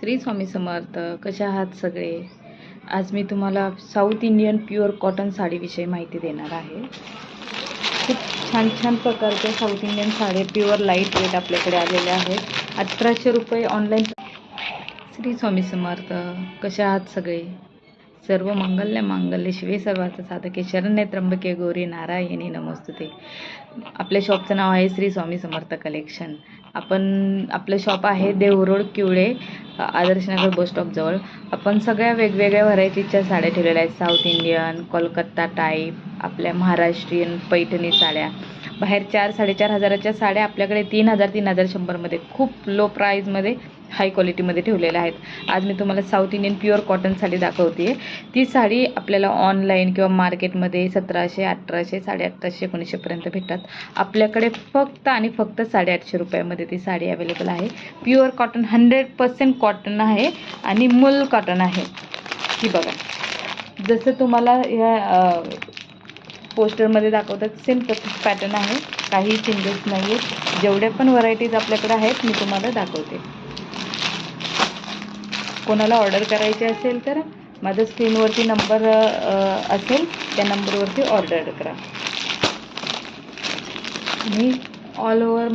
श्री स्वामी समर्थ. कशा आहात सगळे? आज मी तुम्हाला साऊथ इंडियन प्युअर कॉटन साडीविषयी माहिती देणार आहे. खूप छान छान प्रकारच्या साऊथ इंडियन साड्या प्युअर लाईट वेट आपल्याकडे आलेल्या आहेत. 1800 रुपये ऑनलाईन. श्री स्वामी समर्थ. कशा आहात सगळे? सर्व मंगल्य मांगल्य शिवे सर्वार्थ साधके शरण्ये त्र्यंबके गौरी नारायणी नमोस्तुते. आपल्या शॉपचं नाव आहे श्री स्वामी समर्थ कलेक्शन. आपलं शॉप आहे देहरोड किवळे, आदर्शनगर बस स्टॉप जवळ. आपण सगळ्या वेगवेगळ्या व्हरायटीच्या साड्या ठेवलेल्या आहेत. साऊथ इंडियन, कोलकाता टाईप, आपल्या महाराष्ट्रीयन पैठणी साड्या. बाहेर 4-4.5 हजाराच्या साड्या आपल्याकडे 3000-3100 मध्ये खूप लो प्राईजमध्ये हाय क्वालिटीमध्ये ठेवलेल्या आहेत. आज मी तुम्हाला south Indian pure cotton sari दाखवते. ती साडी आपल्याला ऑनलाईन किंवा मार्केटमध्ये 1700, 1800, 1850, 1900 पर्यंत भेटतात. आपल्याकडे फक्त आणि फक्त 850 रुपयामध्ये ती साडी अवेलेबल आहे. प्युअर कॉटन, 100% कॉटन आहे आणि मूल कॉटन आहे. ही बघा, जसं तुम्हाला या पोस्टरमध्ये दाखवतात सेम तसंच पॅटर्न आहे. काही चेंजेस नाही आहेत. जेवढ्या पण व्हरायटीज आपल्याकडे आहेत मी तुम्हाला दाखवते. कोणाला ऑर्डर करायची असेल तर माझा स्क्रीनवरती नंबर असेल, त्या नंबरवरती ऑर्डर करा. आणि all over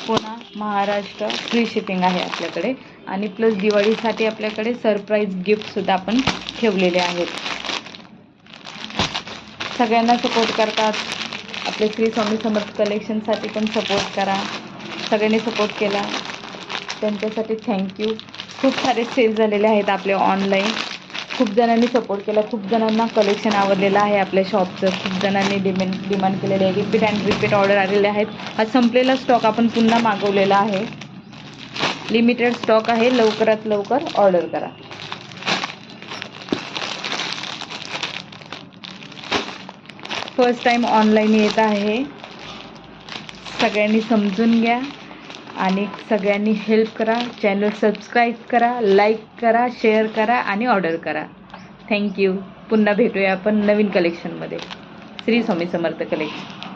Pune, Maharashtra free shipping आहे आपल्याकडे. आणि प्लस दिवाळीसाठी आपल्याकडे सरप्राईज गिफ्टसुद्धा आपण ठेवलेले आहेत. सगळ्यांना सपोर्ट करतात. आपले श्री स्वामी समर्थ कलेक्शनसाठी पण सपोर्ट करा. सगळ्यांनी सपोर्ट केला त्यांच्यासाठी थँक्यू. खूप सारे सेल झालेले आहेत आपले ऑनलाईन. खूप जणांनी सपोर्ट केला. खूप जणांना कलेक्शन आवडलेलं आहे आपल्या शॉपचं. खूप जणांनी डिमांड केलेले आहे. रिपीट अँड रिपीट ऑर्डर आलेले आहेत. हा संपलेला स्टॉक आपण पुन्हा मागवलेला आहे. लिमिटेड स्टॉक आहे. लवकरात लवकर ऑर्डर करा. फर्स्ट टाइम ऑनलाईन येत आहे. सगळ्यांनी समजून घ्या आणि सगळ्यांनी हेल्प करा. चॅनल सबस्क्राईब करा, लाईक करा, शेअर करा आणि ऑर्डर करा. थँक्यू. पुन्हा भेटूया आपण नवीन कलेक्शनमध्ये. श्री स्वामी समर्थ कलेक्शन.